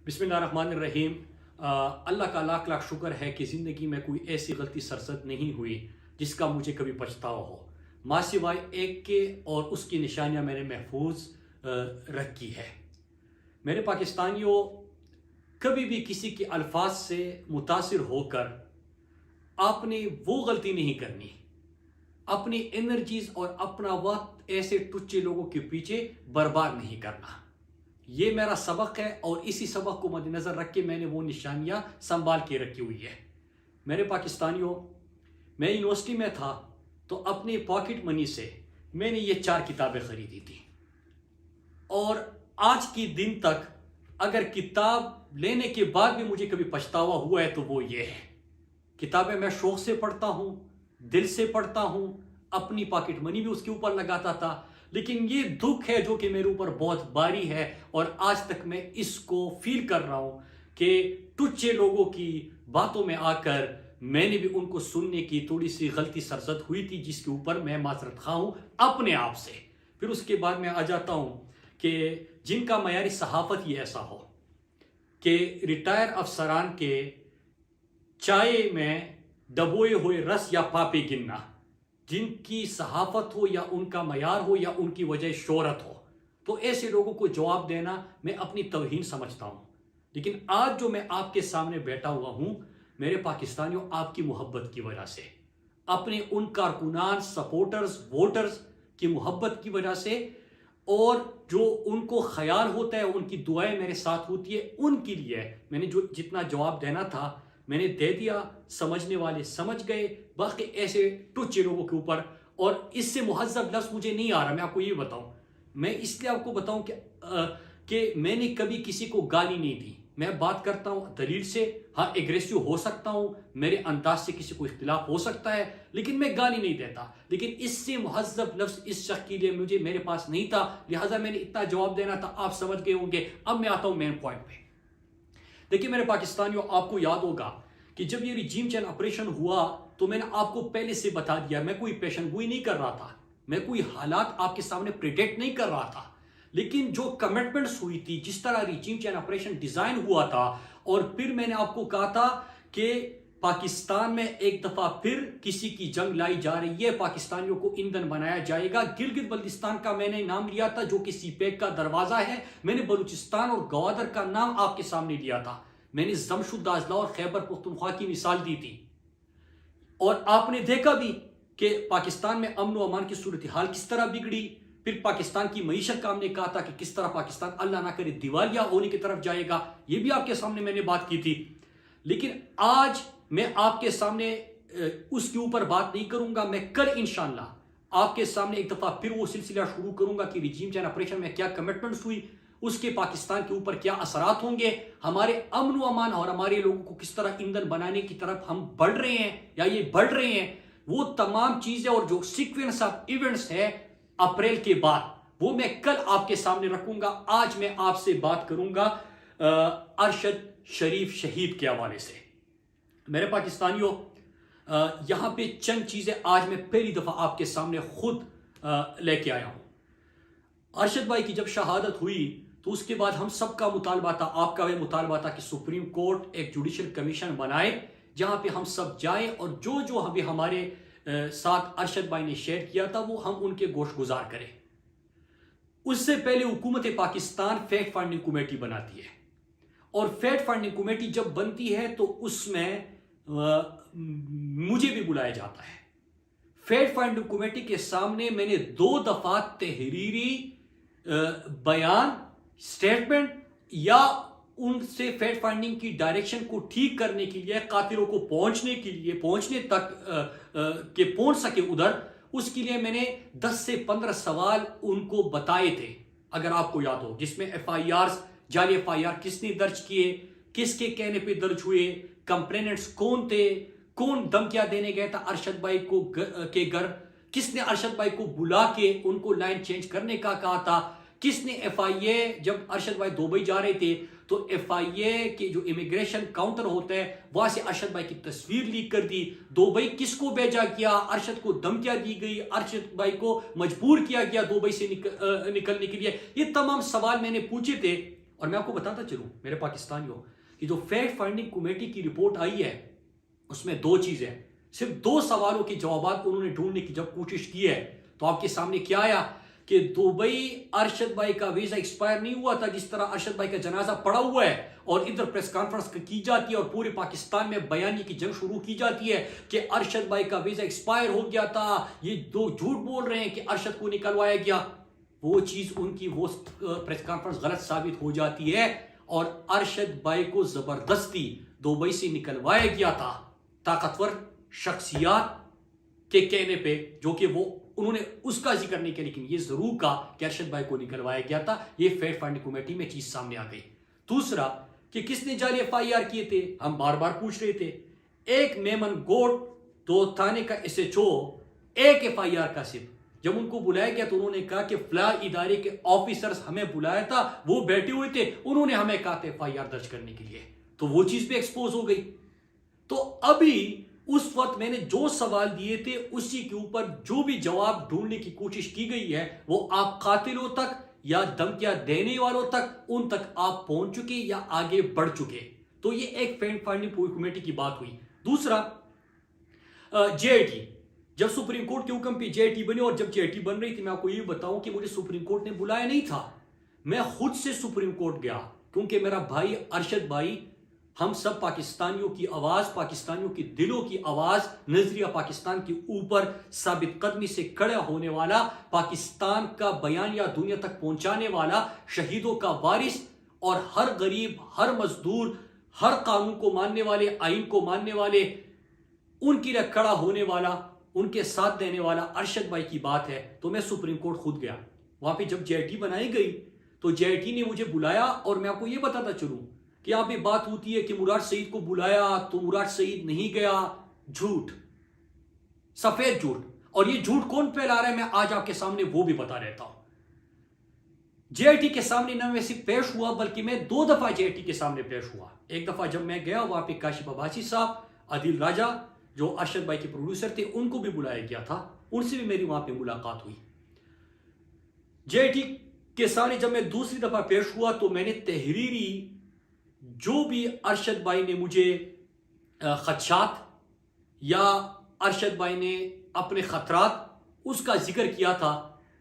بسم اللہ الرحمن الرحیم۔ اللہ کا لاکھ لاکھ شکر ہے کہ زندگی میں کوئی ایسی غلطی سرزد نہیں ہوئی جس کا مجھے کبھی پچھتاوا ہو، ماں سوائے ایک کے، اور اس کی نشانیاں میں نے محفوظ رکھی ہے۔ میرے پاکستانیوں، کبھی بھی کسی کے الفاظ سے متاثر ہو کر آپ نے وہ غلطی نہیں کرنی، اپنی انرجیز اور اپنا وقت ایسے ٹچے لوگوں کے پیچھے برباد نہیں کرنا۔ یہ میرا سبق ہے، اور اسی سبق کو مد نظر رکھ کے میں نے وہ نشانیاں سنبھال کے رکھی ہوئی ہے۔ میرے پاکستانیوں، میں یونیورسٹی میں تھا تو اپنے پاکٹ منی سے میں نے یہ 4 کتابیں خریدی تھی، اور آج کی دن تک اگر کتاب لینے کے بعد بھی مجھے کبھی پچھتاوا ہوا ہے تو وہ یہ ہے۔ کتابیں میں شوق سے پڑھتا ہوں، دل سے پڑھتا ہوں، اپنی پاکٹ منی بھی اس کے اوپر لگاتا تھا، لیکن یہ دکھ ہے جو کہ میرے اوپر بہت باری ہے، اور آج تک میں اس کو فیل کر رہا ہوں کہ ٹچے لوگوں کی باتوں میں آ کر میں نے بھی ان کو سننے کی تھوڑی سی غلطی سرزد ہوئی تھی، جس کے اوپر میں معذرت خواہ ہوں اپنے آپ سے۔ پھر اس کے بعد میں آ جاتا ہوں کہ جن کا معیاری صحافت یہ ایسا ہو کہ ریٹائر افسران کے چائے میں ڈبوئے ہوئے رس یا پاپے گننا، جن کی صحافت ہو یا ان کا معیار ہو یا ان کی وجہ شہرت ہو، تو ایسے لوگوں کو جواب دینا میں اپنی توہین سمجھتا ہوں۔ لیکن آج جو میں آپ کے سامنے بیٹھا ہوا ہوں، میرے پاکستانیوں، آپ کی محبت کی وجہ سے، اپنے ان کارکنان، سپورٹرز، ووٹرز کی محبت کی وجہ سے، اور جو ان کو خیال ہوتا ہے، ان کی دعائیں میرے ساتھ ہوتی ہے، ان کے لیے میں نے جو جتنا جواب دینا تھا میں نے دے دیا۔ سمجھنے والے سمجھ گئے، باقی ایسے ٹچے لوگوں کے اوپر، اور اس سے مہذب لفظ مجھے نہیں آ رہا، میں آپ کو یہ بتاؤں، میں اس لیے آپ کو بتاؤں کہ میں نے کبھی کسی کو گالی نہیں دی۔ میں بات کرتا ہوں دلیل سے، ہاں ایگریسو ہو سکتا ہوں، میرے انداز سے کسی کو اختلاف ہو سکتا ہے، لیکن میں گالی نہیں دیتا۔ لیکن اس سے مہذب لفظ اس شخص کے لیے میرے پاس نہیں تھا، لہٰذا میں نے اتنا جواب دینا تھا، آپ سمجھ گئے ہوں گے۔ اب میں آتا ہوں مین پوائنٹ پہ۔ دیکھیے میرے پاکستانیوں، آپ کو یاد ہوگا کہ جب یہ ریجیم چینج آپریشن ہوا تو میں نے آپ کو پہلے سے بتا دیا، میں کوئی پیشن گوئی نہیں کر رہا تھا، میں کوئی حالات آپ کے سامنے پریڈکٹ نہیں کر رہا تھا، لیکن جو کمٹمنٹس ہوئی تھی، جس طرح ریجیم چینج آپریشن ڈیزائن ہوا تھا، اور پھر میں نے آپ کو کہا تھا کہ پاکستان میں ایک دفعہ پھر کسی کی جنگ لائی جا رہی ہے، پاکستانیوں کو ایندھن بنایا جائے گا۔ گلگت بلتستان کا میں نے نام لیا تھا جو کہ سی پیک کا دروازہ ہے، میں نے بلوچستان اور گوادر کا نام آپ کے سامنے لیا تھا، میں نے جمشید اضلاع اور خیبر پختونخوا کی مثال دی تھی، اور آپ نے دیکھا بھی کہ پاکستان میں امن و امان کی صورتحال کس طرح بگڑی۔ پھر پاکستان کی معیشت کا ہم نے کہا تھا کہ کس طرح پاکستان اللہ نہ کرے دیوالیہ ہونے کی طرف جائے گا، یہ بھی آپ کے سامنے میں نے بات کی تھی۔ لیکن آج میں آپ کے سامنے اس کے اوپر بات نہیں کروں گا، میں کل انشاءاللہ آپ کے سامنے ایک دفعہ پھر وہ سلسلہ شروع کروں گا کہ ریجیم چینج آپریشن میں کیا کمٹمنٹس ہوئی، اس کے پاکستان کے اوپر کیا اثرات ہوں گے، ہمارے امن و امان اور ہمارے لوگوں کو کس طرح ایندھن بنانے کی طرف ہم بڑھ رہے ہیں یا یہ بڑھ رہے ہیں، وہ تمام چیزیں اور جو سیکوینس آف ایونٹس ہے اپریل کے بعد، وہ میں کل آپ کے سامنے رکھوں گا۔ آج میں آپ سے بات کروں گا ارشد شریف شہید کے حوالے سے۔ میرے پاکستانیوں، یہاں پہ چند چیزیں آج میں پہلی دفعہ آپ کے سامنے خود لے کے آیا ہوں۔ ارشد بھائی کی جب شہادت ہوئی تو اس کے بعد ہم سب کا مطالبہ تھا، آپ کا بھی مطالبہ تھا کہ سپریم کورٹ ایک جوڈیشل کمیشن بنائے جہاں پہ ہم سب جائیں، اور جو جو ابھی ہمارے ساتھ ارشد بھائی نے شیئر کیا تھا وہ ہم ان کے گوش گزار کریں۔ اس سے پہلے حکومت پاکستان فیکٹ فائنڈنگ کمیٹی بناتی ہے، اور فیکٹ فائنڈنگ کمیٹی جب بنتی ہے تو اس میں مجھے بھی بلایا جاتا ہے۔ فیکٹ فائنڈنگ کمیٹی کے سامنے میں نے 2 دفعہ تحریری بیان، سٹیٹمنٹ، یا ان سے فیکٹ فائنڈنگ کی ڈائریکشن کو ٹھیک کرنے کے لیے، قاتلوں کو پہنچنے تک کہ پہنچ سکے ادھر، اس کے لیے میں نے 10 سے 15 سوال ان کو بتائے تھے، اگر آپ کو یاد ہو، جس میں ایف آئی آرز، جعلی ایف آئی آر کس نے درج کیے، کس کے کہنے پہ درج ہوئے، کمپلیننٹس کون تھے، کون دھمکیاں دینے گئے تھا ارشد بھائی کو کے گھر، کس نے ارشد بھائی کو بلا کے ان کو لائن چینج کرنے کا کہا تھا، کس نے ایف آئی اے، جب ارشد بھائی دبئی جا رہے تھے تو ایف آئی اے کے جو امیگریشن کاؤنٹر ہوتا ہے وہاں سے ارشد بھائی کی تصویر لیک کر دی، دبئی کس کو بھیجا گیا، ارشد کو دھمکیاں دی گئی، ارشد بھائی کو مجبور کیا گیا دبئی سے نکلنے کے لیے، یہ تمام سوال میں نے پوچھے تھے، اور میں آپ کو بتاتا چلوں میرے پاکستانیوں کہ جو فیکٹ فائنڈنگ کمیٹی کی رپورٹ آئی ہے اس میں 2 چیزیں ہیں، صرف 2 سوالوں کے جوابات انہوں نے ڈھونڈنے کی جب کوشش کی ہے تو آپ کے سامنے کیا آیا کہ دبئی ارشد بھائی کا ویزا ایکسپائر نہیں ہوا تھا، جس طرح ارشد بھائی کا جنازہ پڑا ہوا ہے اور ادھر پریس کانفرنس کی جاتی ہے اور پورے پاکستان میں بیانی کی جنگ شروع کی جاتی ہے کہ ارشد بھائی کا ویزا ایکسپائر ہو گیا تھا، یہ 2 جھوٹ بول رہے ہیں کہ ارشد کو نکلوایا گیا. وہ چیز ان کی وہ پریس کانفرنس غلط ثابت ہو جاتی ہے اور ارشد بھائی کو زبردستی دبئی سے نکلوایا گیا تھا طاقتور شخصیات کے کہنے پہ، جو کہ وہ انہوں نے اس کا ذکر نہیں کیا لیکن یہ ضرور کہا کہ ارشد بھائی کو نکلوایا گیا تھا. یہ فیکٹ فائنڈنگ کمیٹی میں چیز سامنے آ گئی. دوسرا کہ کس نے جعلی FIR کیے تھے، ہم بار بار پوچھ رہے تھے. ایک میمن گوٹ 2 تھانے کا SHO ایک FIR کا صرف، جب ان کو بلایا گیا تو انہوں نے کہا کہ فلاں ادارے کے آفیسرز ہمیں بلایا تھا، وہ بیٹھے ہوئے تھے، انہوں نے ہمیں کہا تھا FIR درج کرنے کے لیے، تو وہ چیز بھی ایکسپوز ہو گئی. تو ابھی اس وقت میں نے جو سوال دیے تھے اسی کے اوپر جو بھی جواب ڈھونڈنے کی کوشش کی گئی ہے وہ آپ قاتلوں تک یا دھمکیاں دینے والوں تک ان تک آپ پہنچ چکے یا آگے بڑھ چکے. تو یہ ایک فیکٹ فائنڈنگ کمیٹی کی بات ہوئی. دوسرا JIT، جب سپریم کورٹ کے حکم پہ JIT بنی اور جب JIT بن رہی تھی میں آپ کو یہ بتاؤں کہ مجھے سپریم کورٹ نے بلایا نہیں تھا، میں خود سے سپریم کورٹ گیا کیونکہ میرا بھائی ارشد بھائی، ہم سب پاکستانیوں کی آواز، پاکستانیوں کی دلوں کی آواز، نظریہ پاکستان کے اوپر ثابت قدمی سے کھڑا ہونے والا، پاکستان کا بیان یا دنیا تک پہنچانے والا، شہیدوں کا وارث اور ہر غریب، ہر مزدور، ہر قانون کو ماننے والے، آئین کو ماننے والے، ان کی رکھ کھڑا ہونے والا، ان کے ساتھ دینے والا ارشد بھائی کی بات ہے. تو میں سپریم کورٹ خود گیا. وہاں پہ جب JIT بنائی گئی تو JIT نے مجھے بلایا اور میں آپ کو یہ بتاتا چلوں کہ یہاں پہ بات ہوتی ہے کہ مراد سعید کو بلایا تو مراد سعید نہیں گیا. جھوٹ، سفید جھوٹ. اور یہ جھوٹ کون پھیلا رہا ہے میں آج آپ کے سامنے وہ بھی بتا رہتا ہوں. JIT کے سامنے نہ میں صرف پیش ہوا بلکہ میں 2 دفعہ JIT کے سامنے پیش ہوا. ایک دفعہ جب میں گیا وہاں پہ کاشف عباسی صاحب، عادل راجہ جو ارشد بھائی کے پروڈیوسر تھے ان کو بھی بلایا گیا تھا، ان سے بھی میری وہاں پہ ملاقات ہوئی. JIT کے سامنے جب میں دوسری دفعہ پیش ہوا تو میں نے تحریری جو بھی ارشد بھائی نے مجھے خدشات یا ارشد بھائی نے اپنے خطرات اس کا ذکر کیا تھا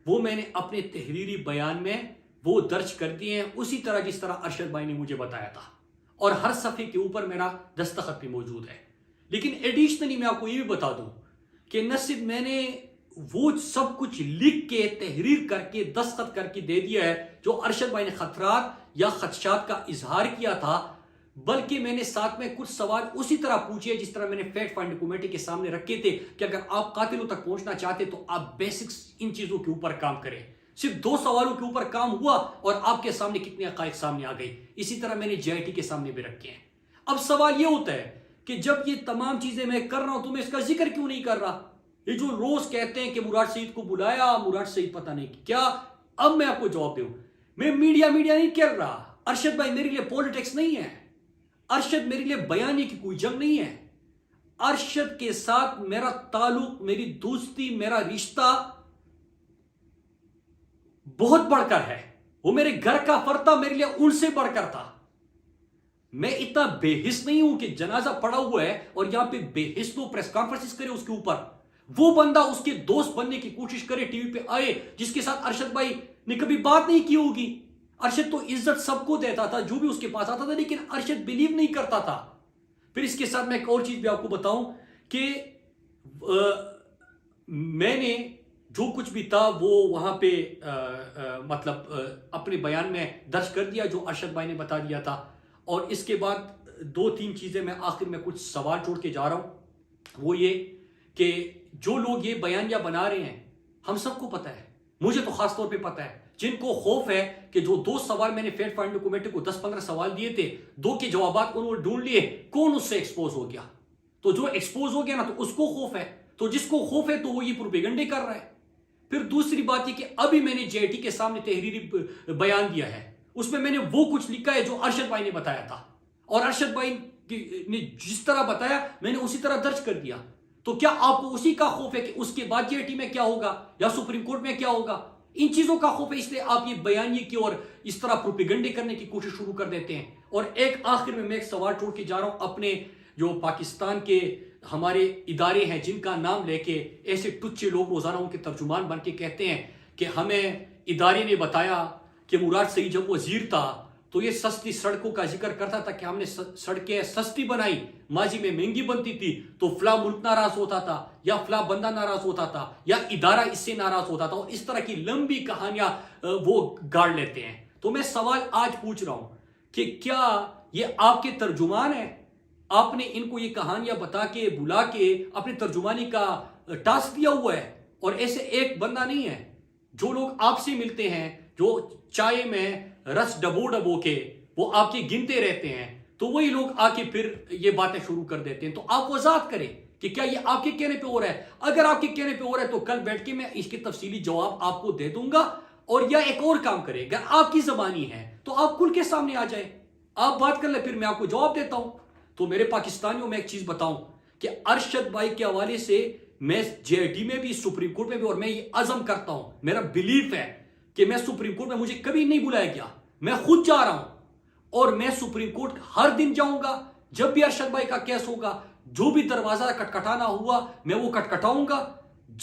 وہ میں نے اپنے تحریری بیان میں وہ درج کر دیے ہیں اسی طرح جس طرح ارشد بھائی نے مجھے بتایا تھا، اور ہر صفحے کے اوپر میرا دستخط بھی موجود ہے. لیکن ایڈیشنلی میں آپ کو یہ بھی بتا دوں کہ نہ صرف میں نے وہ سب کچھ لکھ کے تحریر کر کے دستخط کر کے دے دیا ہے جو ارشد بھائی نے خطرات یا خدشات کا اظہار کیا تھا، بلکہ میں نے ساتھ میں کچھ سوال اسی طرح پوچھے جس طرح میں نے فیکٹ فائنڈنگ کمیٹی کے سامنے رکھے تھے کہ اگر آپ قاتلوں تک پہنچنا چاہتے تو آپ بیسکس ان چیزوں کے اوپر کام کریں. صرف 2 سوالوں کے اوپر کام ہوا اور آپ کے سامنے کتنے حقائق سامنے آ گئی. اسی طرح میں نے JIT کے سامنے بھی رکھے ہیں. اب سوال یہ ہوتا ہے کہ جب یہ تمام چیزیں میں کر رہا ہوں تو میں اس کا ذکر کیوں نہیں کر رہا؟ یہ جو روز کہتے ہیں کہ مراد سعید کو بلایا، مراد سعید پتہ نہیں کیا. اب میں آپ کو جواب دوں، میں میڈیا نہیں کر رہا. ارشد بھائی میرے لیے پولیٹکس نہیں ہے، ارشد میرے لیے بیانی کی کوئی جنگ نہیں ہے. ارشد کے ساتھ میرا تعلق، میری دوستی، میرا رشتہ بہت بڑھ کر ہے. وہ میرے گھر کا فرد تھا، میرے لیے ان سے بڑھ کر تھا. میں اتنا بے حس نہیں ہوں کہ جنازہ پڑا ہوا ہے اور یہاں پہ بے حس لوگ پریس کانفرنس کرے اس کے اوپر. وہ بندہ اس کے دوست بننے کی کوشش کرے، ٹی وی پہ آئے، جس کے ساتھ ارشد بھائی نے کبھی بات نہیں کی ہوگی. ارشد تو عزت سب کو دیتا تھا جو بھی اس کے پاس آتا تھا، لیکن ارشد بلیو نہیں کرتا تھا. پھر اس کے ساتھ میں ایک اور چیز بھی آپ کو بتاؤں کہ میں نے جو کچھ بھی تھا وہ وہاں پہ مطلب اپنے بیان میں درج کر دیا جو ارشد بھائی نے بتا دیا تھا. اور اس کے بعد 2-3 چیزیں میں آخر میں کچھ سوال چھوڑ کے جا رہا ہوں. وہ یہ کہ جو لوگ یہ بیانیہ بنا رہے ہیں ہم سب کو پتہ ہے، مجھے تو خاص طور پہ پتہ ہے، جن کو خوف ہے کہ جو 2 سوال میں نے فیکٹ فائنڈنگ کمیٹی کو 10-15 سوال دیے تھے، 2 کے جوابات انہوں نے ڈھونڈ لیے، کون اس سے ایکسپوز ہو گیا؟ تو جو ایکسپوز ہو گیا نا تو اس کو خوف ہے، تو جس کو خوف ہے تو وہ یہ پروپیگنڈے کر رہا ہے. پھر دوسری بات یہ کہ ابھی میں نے JIT کے سامنے تحریری بیان دیا ہے، اس میں نے وہ کچھ لکھا ہے جو ارشد بھائی نے بتایا تھا، اور ارشد بھائی نے جس طرح بتایا میں نے اسی طرح درج کر دیا. تو کیا آپ کو اسی کا خوف ہے کہ اس کے بعد JIT میں کیا ہوگا یا سپریم کورٹ میں کیا ہوگا؟ ان چیزوں کا خوف ہے، اس لیے آپ یہ بیانیے کی اور اس طرح پروپیگنڈے کرنے کی کوشش شروع کر دیتے ہیں۔ اور ایک آخر میں ایک سوال چھوڑ کے جا رہا ہوں، اپنے جو پاکستان کے ہمارے ادارے ہیں جن کا نام لے کے ایسے ٹچے لوگ روزانہ ان کے ترجمان بن کے کہتے ہیں کہ ہمیں ادارے نے بتایا کہ مراد سعید جب وزیر تھا تو یہ سستی سڑکوں کا ذکر کرتا تھا کہ ہم نے سڑکیں سستی بنائی، ماضی میں مہنگی بنتی تھی تو فلاں ملک ناراض ہوتا تھا یا فلاں بندہ ناراض ہوتا تھا یا ادارہ اس سے ناراض ہوتا تھا، اور اس طرح کی لمبی کہانیاں وہ گاڑ لیتے ہیں۔ تو میں سوال آج پوچھ رہا ہوں کہ کیا یہ آپ کے ترجمان ہیں؟ آپ نے ان کو یہ کہانیاں بتا کے بلا کے اپنے ترجمانی کا ٹاسک دیا ہوا ہے؟ اور ایسے ایک بندہ نہیں ہے، جو لوگ آپ سے ملتے ہیں، جو چائے میں رس ڈبو ڈبو کے وہ آپ کے گنتے رہتے ہیں، تو وہی لوگ آ کے پھر یہ باتیں شروع کر دیتے ہیں۔ تو آپ وضاحت کریں کہ کیا یہ آپ کے کہنے پہ ہو رہا ہے؟ اگر آپ کے کہنے پہ ہو رہا ہے تو کل بیٹھ کے میں اس کے تفصیلی جواب آپ کو دے دوں گا، اور یا ایک اور کام کرے، اگر آپ کی زبانی ہے تو آپ کل کے سامنے آ جائیں، آپ بات کر لیں، پھر میں آپ کو جواب دیتا ہوں۔ تو میرے پاکستانیوں میں ایک چیز بتاؤں کہ ارشد بھائی کے حوالے سے میں جے آئی ٹی میں بھی، سپریم کورٹ میں بھی، اور میں یہ عزم کرتا ہوں، میرا بلیف ہے کہ میں سپریم کورٹ میں مجھے کبھی نہیں بلایا گیا، میں خود جا رہا ہوں، اور میں سپریم کورٹ ہر دن جاؤں گا۔ جب بھی ارشد بھائی کا کیس ہوگا، جو بھی دروازہ کٹکھٹانا ہوا میں وہ کٹکھٹاؤں گا۔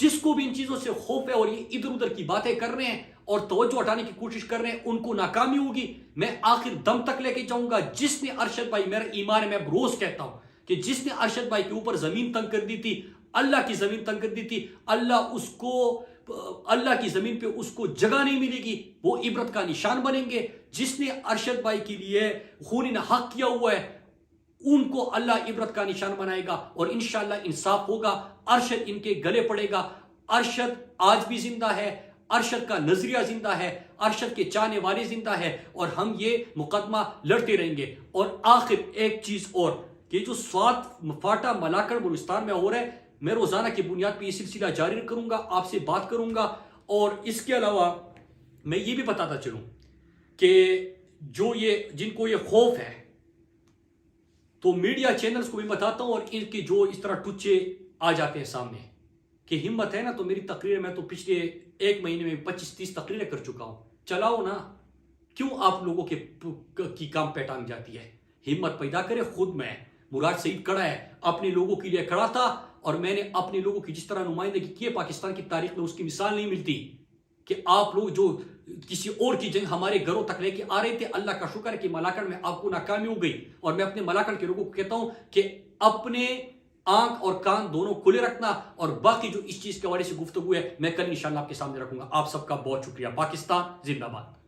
جس کو بھی ان چیزوں سے خوف ہے اور یہ ادھر ادھر کی باتیں کر رہے ہیں اور توجہ ہٹانے کی کوشش کر رہے ہیں، ان کو ناکامی ہوگی، میں آخر دم تک لے کے جاؤں گا۔ جس نے ارشد بھائی، میرا ایمان ہے، میں روز کہتا ہوں کہ جس نے ارشد بھائی کے اوپر زمین تنگ کر دی تھی، اللہ کی زمین تنگ کر دی تھی، اللہ کی زمین پہ اس کو جگہ نہیں ملے گی، وہ عبرت کا نشان بنیں گے۔ جس نے ارشد بھائی کے لیے خون حق کیا ہوا ہے، ان کو اللہ عبرت کا نشان بنائے گا، اور انشاءاللہ انصاف ہوگا، ارشد ان کے گلے پڑے گا۔ ارشد آج بھی زندہ ہے، ارشد کا نظریہ زندہ ہے، ارشد کے چاہنے والے زندہ ہے، اور ہم یہ مقدمہ لڑتے رہیں گے۔ اور آخر ایک چیز اور، کہ جو سوات فاٹا ملاکڑ بلوچستان میں ہو رہا ہے، میں روزانہ کی بنیاد پہ یہ سلسلہ جاری کروں گا، آپ سے بات کروں گا۔ اور اس کے علاوہ میں یہ بھی بتاتا چلوں کہ جو جن کو یہ خوف ہے، تو میڈیا چینلز کو بھی بتاتا ہوں، اور ان کے جو اس طرح ٹچے آ جاتے ہیں سامنے کہ ہمت ہے نا تو میری تقریر میں تو پچھلے ایک مہینے میں 25-30 تقریریں کر چکا ہوں، چلاؤ نا، کیوں آپ لوگوں کی کام پیٹان جاتی ہے؟ ہمت پیدا کرے۔ خود میں مراد سعید کھڑا ہے، اپنے لوگوں کے لیے کھڑا تھا، اور میں نے اپنے لوگوں کی جس طرح نمائندگی کی ہے پاکستان کی تاریخ میں، اس کی مثال نہیں ملتی کہ آپ لوگ جو کسی اور کی جنگ ہمارے گھروں تک لے کے آ رہے تھے۔ اللہ کا شکر ہے کہ ملاکڑ میں آپ کو ناکامی ہو گئی، اور میں اپنے ملاکڑ کے لوگوں کو کہتا ہوں کہ اپنے آنکھ اور کان دونوں کھلے رکھنا، اور باقی جو اس چیز کے حوالے سے گفتگو ہے میں کل انشاءاللہ آپ کے سامنے رکھوں گا۔ آپ سب کا بہت شکریہ۔ پاکستان زندہ باد۔